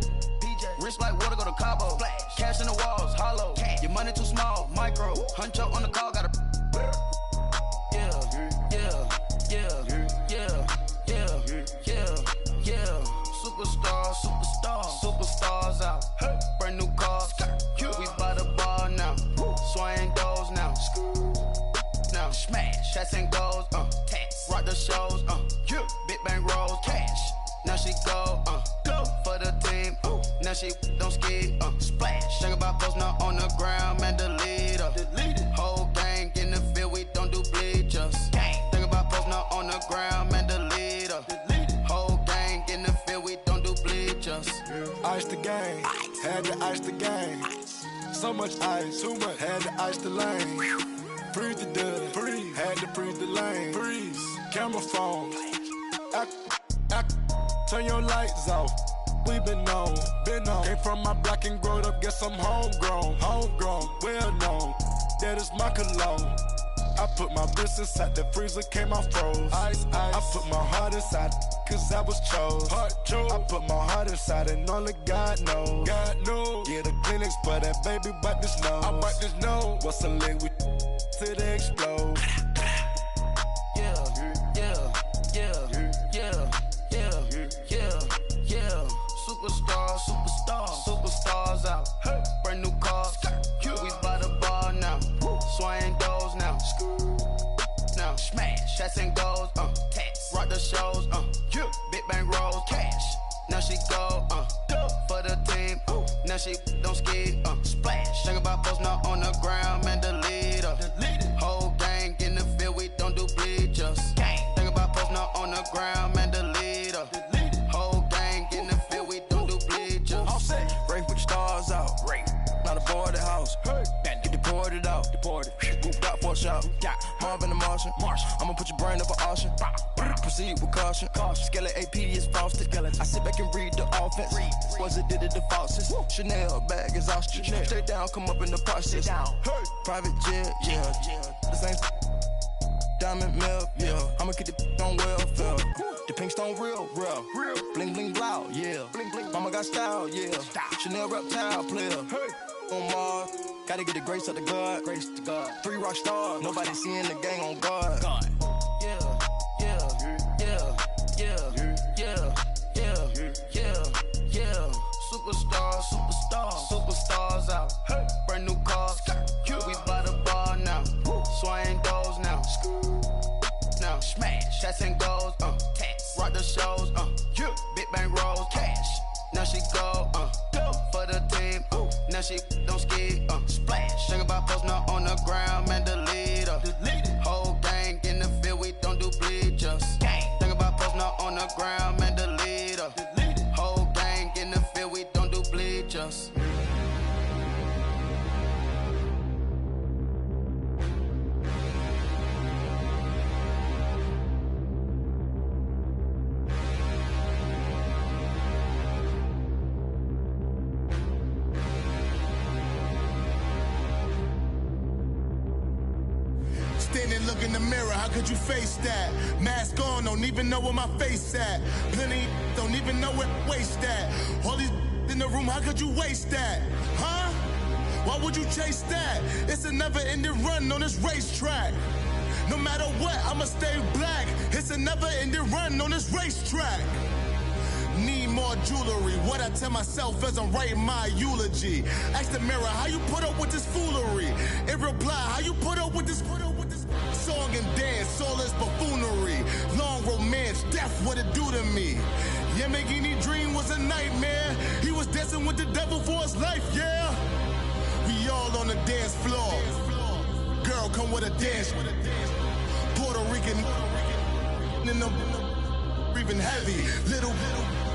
wrist like water, go to Cabo. Splash. Cash in the walls, hollow. Cash. Your money too small, micro. Hunch up on the call, gotta. Superstars out. Hey. Brand new cars. We by the bar now. Swaying doors now. Now smash. Shots and goals. Tax. Rock the shows. Big bang rolls. Cash. Now she go. Go for the team. Now she don't ski. Splash. Think about post now on the ground. Man, delete her. Whole gang in the field. We don't do bleachers. Think about post now on the ground. Man, delete her. Whole gang in the field. We don't do bleachers. Ice the game, had to ice the game. So much ice, too much, had to ice the lane. Freeze the dud, freeze, had to freeze the lane. Freeze, camera phone. Turn your lights off. We been on. Came from my block and growed up, guess I'm homegrown, well known. That is my cologne. I put my wrist inside the freezer, came out froze. Ice. I put my heart inside, cause I was chose. I put my heart inside and only God knows. Yeah, the clinics, but that baby bite this nose. I bite this nose. What's a leg with till they explode? Superstars out. Hey. Brand new cars. We by the bar now. Swaying doors now. Now smash. Shots and goals. Tax. Rock the shows. Big bang rolls. Cash. Now she go. For the team. Now she don't ski. Splash. Think about post now on the ground. Man, delete her. Whole gang in the field. We don't do bleachers. Think about post now on the ground. Man, delete her. Whole gang in the field. We don't do bleachers. All set. Race with the stars out. Not a boarded house. Get deported out. Group got for a shot. Marvin the Martian. I'ma put your brain up for auction. Proceed with caution. Skeleton AP is frosted. I sit back and read the offense. Was it did it the falsest? Chanel bag is ostrich. Stay down, come up in the process. Private jet, yeah. The same diamond milk, yeah. I'ma keep the on welfare. The pink stone real. Bling bling blow, yeah. Mama got style, yeah. Chanel reptile player. On Mars, gotta get the grace of the God. 3 rock stars, nobody seeing the gang on guard. Superstars out. Hey. Brand new cars. We by the bar now. Swaying doors now. Now smash. Shots and goals. Tax. Rock the shows. Big bang rolls. Cash. Now she go. For the team. Now she don't ski. Splash. Think about post now on the ground. Man, delete her. Whole gang in the field. We don't do bleachers. Think about post now on the ground. Man, delete her. Whole gang in the field. We don't do bleachers. Standing, look in the mirror, how could you face that? Mask on, don't even know where my face at. Plenty, don't even know where waist at. All these in the room, how could you waste that? Huh? Why would you chase that? It's a never-ending run on this racetrack. No matter what, I'ma stay black. It's a never-ending run on this racetrack. Need more jewelry, what I tell myself as I'm writing my eulogy. Ask the mirror, how you put up with this foolery? In reply, how you put up with this song and dance, all this buffoonery. Long romance, death, what it do to me? Yamagini dream was a nightmare. He was dancing with the devil for his life, yeah. We all on the dance floor. Girl, come with a dance. Puerto Rican in the breathing heavy. Little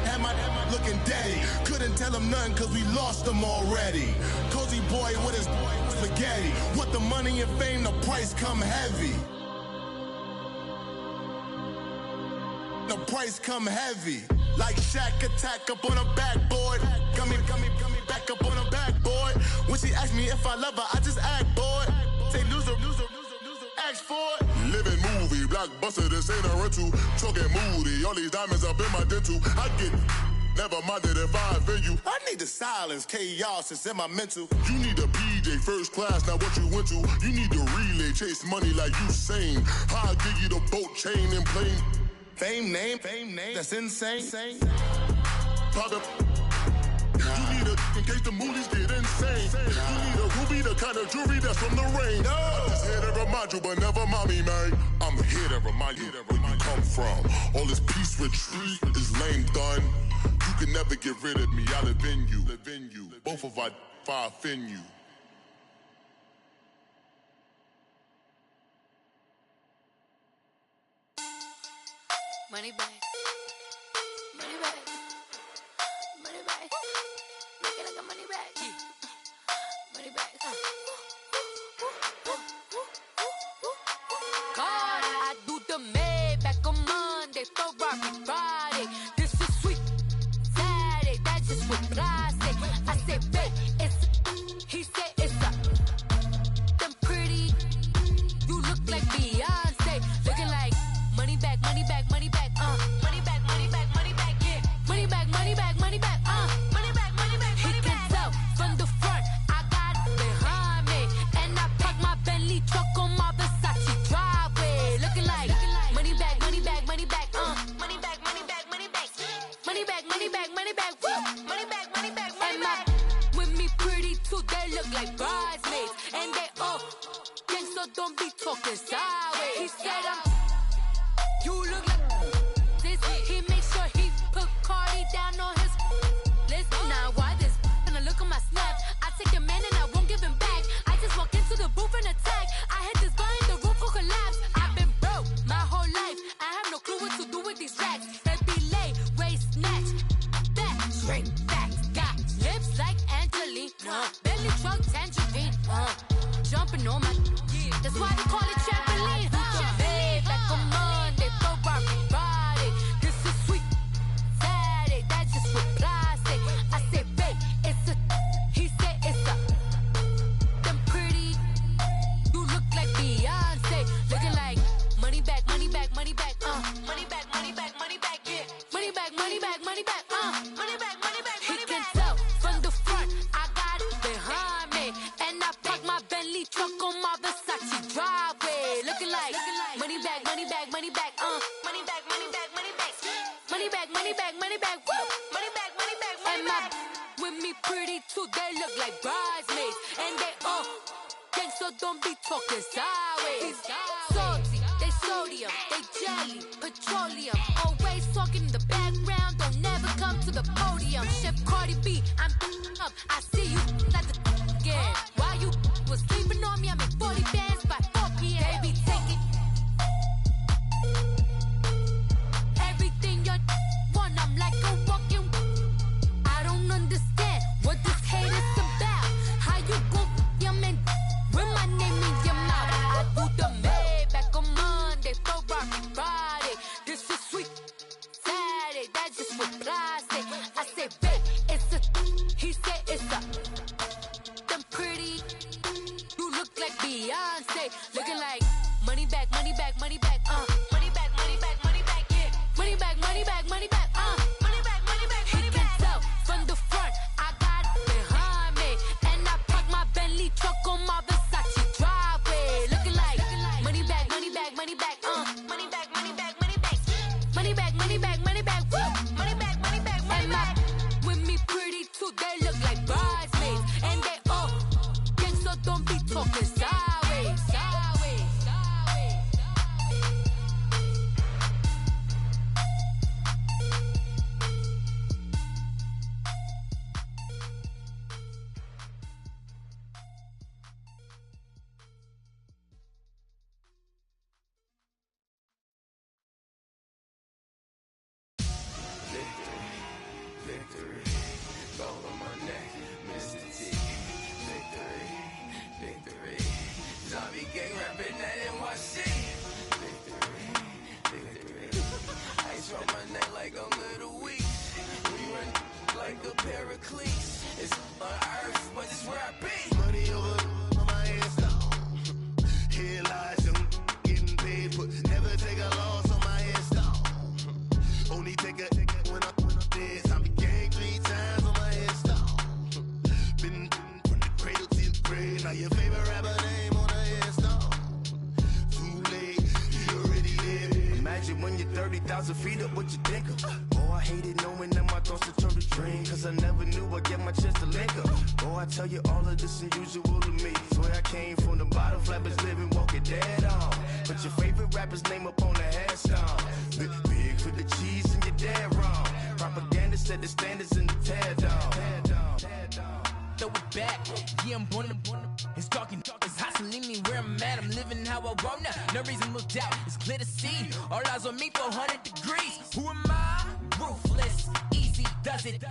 had my looking daddy. Couldn't tell him nothing cause we lost him already. Cozy boy with his spaghetti. With the money and fame, the price come heavy. The price come heavy. Like Shaq attack up on a backboard. Gummy, back up on a backboard. When she asked me if I love her, I just act bored. Say loser, ask for it. Living movie, blah. blockbuster, this ain't a rental. Talking moody, all these diamonds up in my dental. I get never minded if I offend you. I need the silence, chaos, it's in my mental. You need a PJ, first class, not what you went to. You need the relay, chase money like you sane. I'll give you the boat, chain, and plane. Fame name, that's insane. Pop up. You need a, in case the movies get insane. You need a ruby, the kind of jewelry that's from the rain. I'm just here to remind you, but never mind me, man. I'm here to remind you where you come from. All this peace retreat is lame done. You can never get rid of me, I live in you. Both of our offend you. Money back. Money back. Money back. Make it like a money back. Money back. God, I do the Maybach on Monday, Ferrari Friday. This is sweet Saturday, that's just what I say. I say, babe, it's he said it's a them pretty. You look like Beyonce, looking like money back, money back, money back, money back, money back, money back, yeah, money back, money back, money back, money back, money back. He can tell from the front, I got it behind me, and I park my Bentley truck on my Versace driveway, looking like money back, money back, money back, money back, money back, money back, money back, money back, money back, money back, money back, money back. With me pretty too, they look like bridesmaids, and they all gang, so don't be talking sideways. He said you look like this. He make sure he put Cardi down on his list. Now why this? Gonna look on my snap. I take your man and I won't give him back. I just walk into the booth and attack. I hit this guy in the roof will collapse. I've been broke my whole life. I have no clue what to do with these racks. That be lay, waist snatch, back, straight back. Got lips like Angelina, belly truck tangerine, jumping on my. That's why they call it trampoline. Back on Monday, Ferrari Friday. This is sweet Saturday, that's just what I say. I say, babe, it's a. He said it's a. Them pretty. You look like Beyonce, looking like money back, money back, money back, money back, money back, money back, yeah, money back, money back, money back, money back, money back. He can tell from the front, I got it behind me, and I park my Bentley truck on my Versace driveway, looking like money back, money back, money back, money back, money back, money back, money back, money back, money back, money back, money back, money back. With me pretty too, they look like bridesmaids, and they all gang, so don't be talking sideways. Salty, they sodium, they jelly, petroleum, always talking in the background, don't never come to the podium. Chef Cardi B, I'm up, I see you at the again. While you was sleeping on me, I make 40 bands by 4 p.m. Baby, take it. Everything you want, I'm like a walking. I don't understand what this hate is about. How you go your man with my name in your mouth? I do the Maybach on Monday, Ferrari Friday. This is sweet Saturday, that's just what I say. I say, babe, it's a. He said it's a. Them pretty. You look like Beyonce, looking like money back, money back, money back, money back, money back, money back, yeah, money back, money back, money back, money back, money back. He can tell from the front, I got it behind me, and I park my Bentley truck on my Versace driveway, looking like money back, money back, money back, money back, money back, money back, money back, money back, money back, money back, money back, money back. With me pretty too, they look like bridesmaids, and they all gang, so don't be talking sideways, sideways, sideways. Money over my head lies, I'm getting paid for never take 30,000 feet up with your dicker. Oh, I hated knowing that my thoughts would turn to dream, cause I never knew I'd get my chance to link up. Oh, I tell you all of this unusual to me. Swear I came from the bottom, flappers living, walking dead on. Put your favorite rapper's name up on the headstone. Big for the cheese and you're dead wrong. Propaganda set the standards in the tear down. Throw it back, yeah, I'm born it's talking, it's hustling me where I'm at. I'm living how I want now. No reason looked out, it's clear to see. All eyes on me for 100 degrees. Who am I? Ruthless, easy, does it.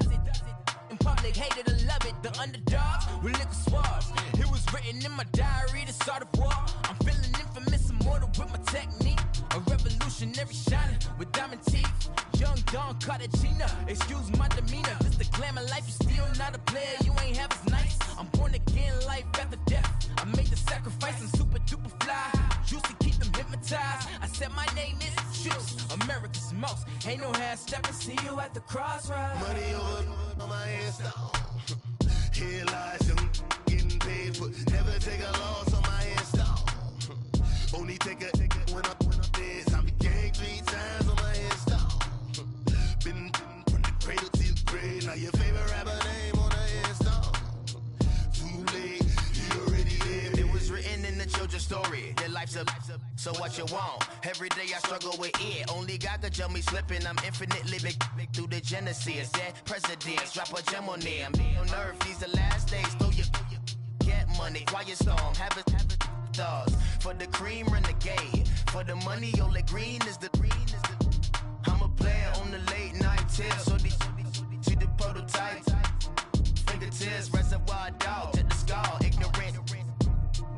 In public, hated or love it. The underdogs with liquor swabs. It was written in my diary to start a war. I'm feeling infamous, immortal with my technique. A revolutionary shining with diamond teeth. Young Don Cartagena, excuse my demeanor. This the glamour life, you still not a player. You ain't half as nice. I'm born again, life after death. I made the sacrifice, I'm super duper fly. Used to keep them hypnotized. I said my name is Shoes, America's most. Ain't no half stepping. See you at the crossroads. Money over on my headstone. Here lies young, getting paid for. Never take a loss on my headstone. Only take a when I'm dead. I became 3 times on my headstone. Been from the cradle to the grave. Now your favorite rapper name on the headstone. Too late, you already lived. It was written in the children's story. Their life's up, so what you want? Every day I struggle with it. Only God could tell me slipping. I'm infinitely big through the genesis. Dead presidents, drop a gem on them. On earth, these the last days. Throw your get money, quiet storm. Have it thoughts. For the cream, renegade. For the money, only green is the. I'm a player on the late night tip. So these see the prototype. Fingertips, reservoir dog to the skull. Ignorant.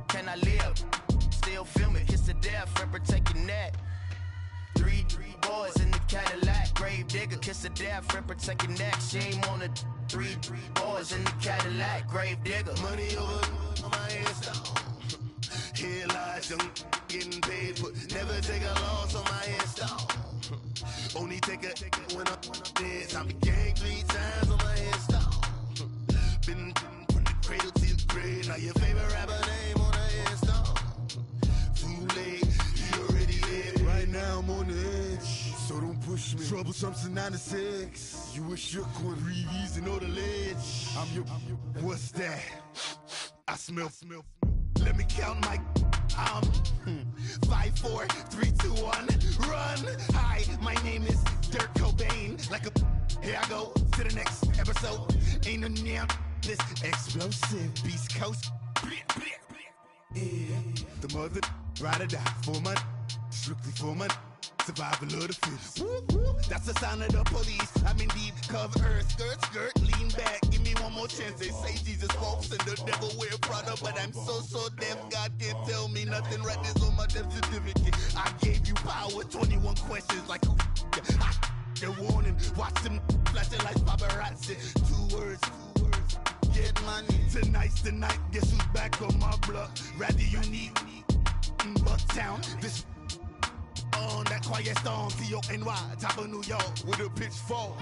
Can I live? Still film it. Kiss the death, friend, protect your neck. 3 boys in the Cadillac. Grave digger, kiss the death, friend, protect your neck. Shame on the 3 boys in the Cadillac. Grave digger. Money over on my headstone. Here lies young, getting paid for. Never take a loss on my headstone. Only take a when I'm dead. I became 3 times on my headstone. Been from the cradle to the grave. Now your favorite rapper name on the headstone. Too late, you already lived. Right now I'm on the edge, so don't push me. Troublesome to 96. You a shook one, breathe easy, know the ledge. I'm your, what's that? I smell. Let me count my 5, 4, 3, 2, 1, run. Hi, my name is Dirk Cobain. Like a, here I go to the next episode. Ain't no damn this explosive Beast Coast. Yeah. The mother ride or die for my strictly for my survival of the fittest. That's the sound of the police. I'm indeed cover earth, skirt, lean back. Give me one more chance. They say Jesus walks and the devil wear Prada, but I'm so deaf. God can't tell me nothing. Right there's on my death certificate. I gave you power. 21 questions like who? They're warning. Watch them flashing like paparazzi. 2 words. Get money. Tonight's the night. Guess who's back on my block? Rather unique. Bucktown. This. On that quiet storm, T-O-N-Y, top of New York, with a pitchfork.